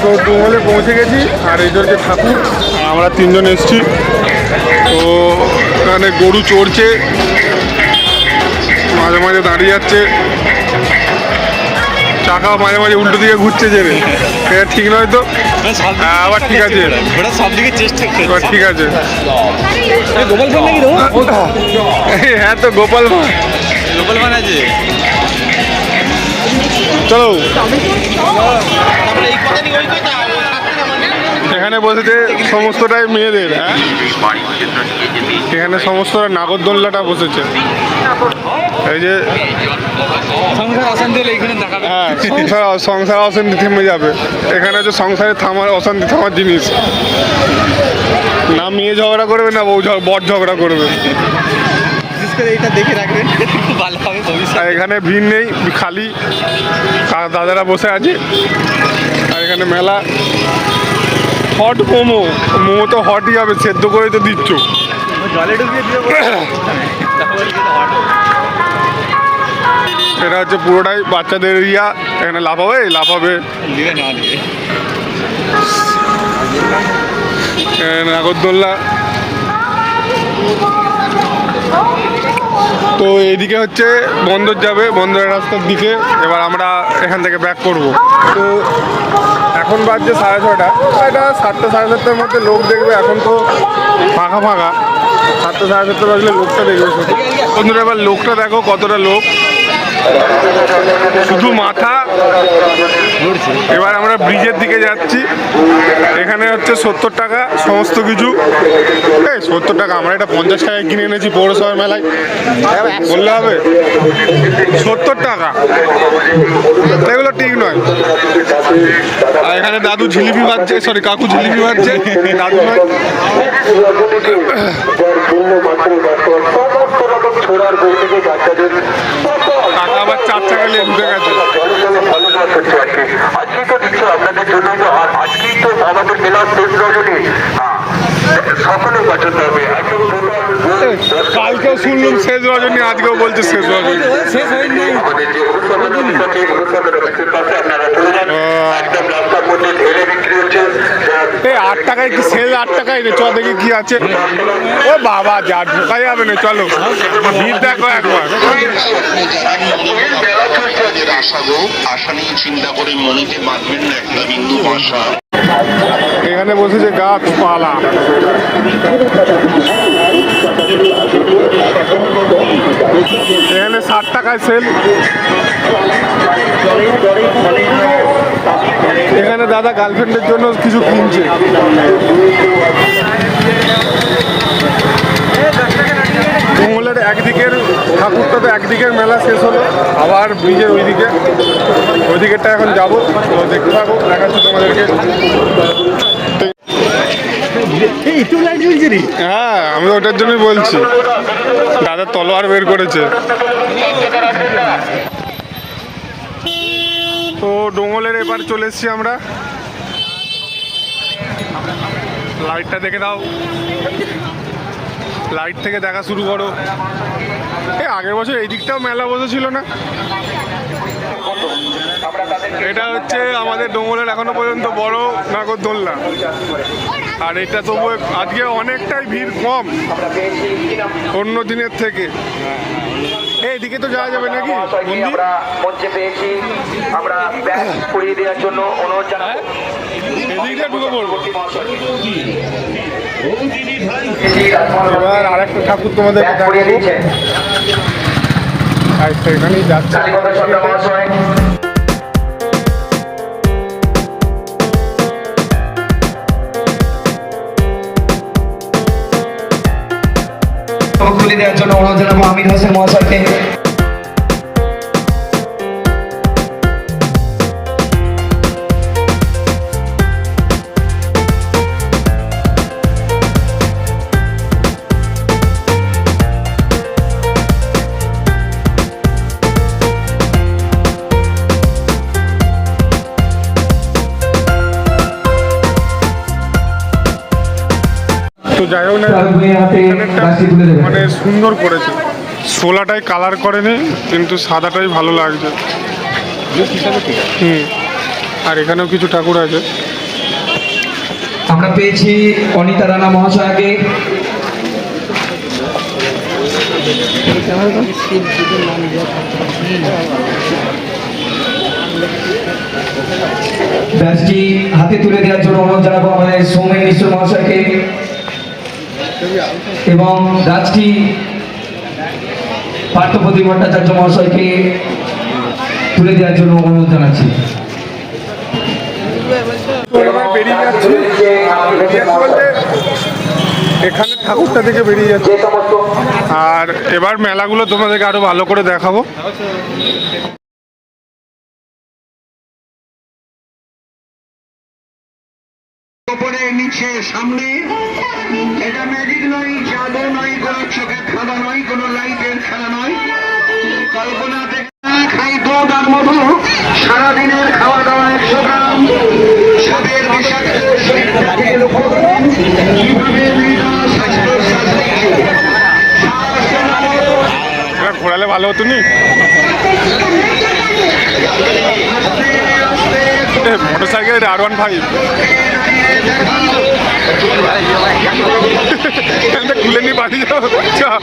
তো ডোমলে পৌঁছে গেছি আর এইদেরকে ঠাকুর আমরা তিনজন এসছি। তো এখানে গরু চড়ছে, মাঝে মাঝে দাঁড়িয়ে যাচ্ছে, চাকা মাঝে মাঝে উল্টো দিকে ঘুরছে যে রে, এটা ঠিক নয় তো। আবার ঠিক আছে, সব দিকে চেষ্টা এবার ঠিক আছে। গোপাল ভাই নাকি হ্যাঁ তো গোপাল ভাই, গোপাল ভাই আছে। চলো। এখানে বসেছে সমস্তটাই মেয়েদের। হ্যাঁ, এখানে সমস্ত নাগরদোল্লাটা বসেছে। এই যে সংসার অশান্তি হলে এখানে দেখাবে। হ্যাঁ, সংসার অশান্তি থেমে যাবে। এখানে হচ্ছে সংসারে অশান্তি থামার জিনিস। না মেয়ে ঝগড়া করবে, না বর ঝগড়া করবে। বিশেষ করে এটা দেখে রাখবেন, খুব ভালো হবে ভবিষ্যৎ। আর এখানে ভিড় নেই, খালি দাদারা বসে আছে। আর এখানে মেলা। হট মোমো, মোমো তো হটই হবে, সেদ্ধ করে তো দিচ্ছ। জলে ডুবিয়ে দিয়ে এটা হচ্ছে পুরোটাই বাচ্চাদের এরিয়া। এখানে লাফাবে দিবে না দিবে। নাগরদোল্লা। তো এইদিকে হচ্ছে বন্দর যাবে, বন্দরের রাস্তার দিকে। এবার আমরা এখান থেকে ব্যাক করব। তো এখন বাজছে 6:30। এটা 7টা 7:30-র মধ্যে লোক দেখবে। এখন তো ফাঁকা 7টা 7:30 বাজলে লোকটা দেখবে। বন্ধুরা এবার লোকটা দেখো, কতটা লোক, শুধু মাথা। এবার আমরা ব্রিজের দিকে যাচ্ছি। এখানে হচ্ছে 70 টাকা সমস্ত কিছু। 70 টাকা, আমরা এটা 50 টাকায় কিনে এনেছি পৌরসভার মেলায়, বললে হবে? 70 টাকা, এগুলো ঠিক নয়। আর এখানে দাদু জিলিপি বাজছে, সরি কাকু জিলিপি বাজছে, দাদু নয়। কাকা আবার 4 টাকা নিয়ে ঢুকে গেছে। আজকে তো দিচ্ছ আপনাদের জন্য, আর আজকেই তো আমাদের মেলার শেষ রজনী। সকলে পছন্দ হবে। কালকেও শুনলাম শেষ রজনী, আজকেও বলছে শেষ রজনী। শেষ হয়নি। আমাদের যে অনুষ্ঠানের পাশে আপনারা চলে যান, একদম রাস্তার মধ্যে ঢেলে বিক্রি হচ্ছে। 8 টাকায় কি সেল? 8 টাকায় রে, চ দেখি কি আছে। ও বাবা, যা ঢোকা যাবে না, চলো ভিড় দেখো একবার। আশা নিয়ে চিন্তা করে মনেতে বাঁধবেন না একটা বিন্দু ভাষা। এখানে বসেছে গাছপালা। এখানে 60 টাকায় সেল। এখানে দাদা গার্লফ্রেন্ডের জন্য কিছু কিনছে। মঙ্গলের একদিকের ঠাকুরটা তো একদিকের মেলা শেষ হলো, আবার ব্রিজের ওইদিকেরটা এখন যাবো। তো দেখতে থাকো, দেখাচ্ছি তোমাদেরকে। হ্যাঁ, আমি ওটার জন্যই বলছি, দাদা তলোয়ার বের করেছে। তো ডোঙ্গলের এবার চলে এসছি আমরা। লাইটটা দেখে দাও, লাইট থেকে দেখা শুরু করো। আগের বছর এই দিকটাও মেলা বসেছিল না? এটা হচ্ছে আমাদের ডোঙ্গলের এখনো পর্যন্ত বড় নাগরদোল্লা। আর এটা তবু আজকে অনেকটাই ভিড় কম অন্য দিনের থেকে। এইদিকে তো যাওয়া যাবে নাকি? আমরা মঞ্চে পেয়েছি, আমরা ব্যাগ পরিয়ে দেওয়ার জন্য অনুরোধ জানাবো। এদিকে ঢুকে পড়বো। এবার আরেকটা ঠাকুর তোমাদের দেখাবো। এখানেই যাচ্ছে। খুলে দেওয়ার জন্য অনুরোধ জানাবো আমির হোসেন মহাশয়কে। তো যাই হোক না, মানে সুন্দর করেছে। সোলাটাই কালার করেনি, কিন্তু সাদাটাই ভালো লাগছে। আর এখানেও কিছু ঠাকুর আছে। আমরা পেয়েছি অনিতা রানা মহাশয়কে। ব্যাচটি হাতে তুলে দেওয়ার জন্য অনুরোধ জানাবো আমাদের সৌমেন মিশ্র মহাশয়কে এবং গাছটি পার্থপ্রতিম ভট্টাচার্য মহাশয়কে তুলে দেওয়ার জন্য অনুরোধ জানাচ্ছি। এবার বেরিয়ে যাচ্ছি বলতে এখানে ঠাকুরটা থেকে বেরিয়ে যাচ্ছে, আর এবার মেলাগুলো তোমাদেরকে আরো ভালো করে দেখাবো। উপরে নিচে সামনে, এটা ম্যাজিক নয়, জাদু নয়, কোনো চোখের খেলা নয়, কোনো লাইটের খেলা নয়। কল্পনা থেকে খাই দুধ আর মধু, সারাদিনের খাওয়া দাওয়া 100 গ্রাম। সাদের বিষাক্ত শরীরটাকে লক্ষ্য করুন, কিভাবে মৃদা স্বাস্থ্য এবার ঘোরালে ভালো হতো নি, মোটর সাইকেল R15 খুলে নিয়ে বাড়ি যাও।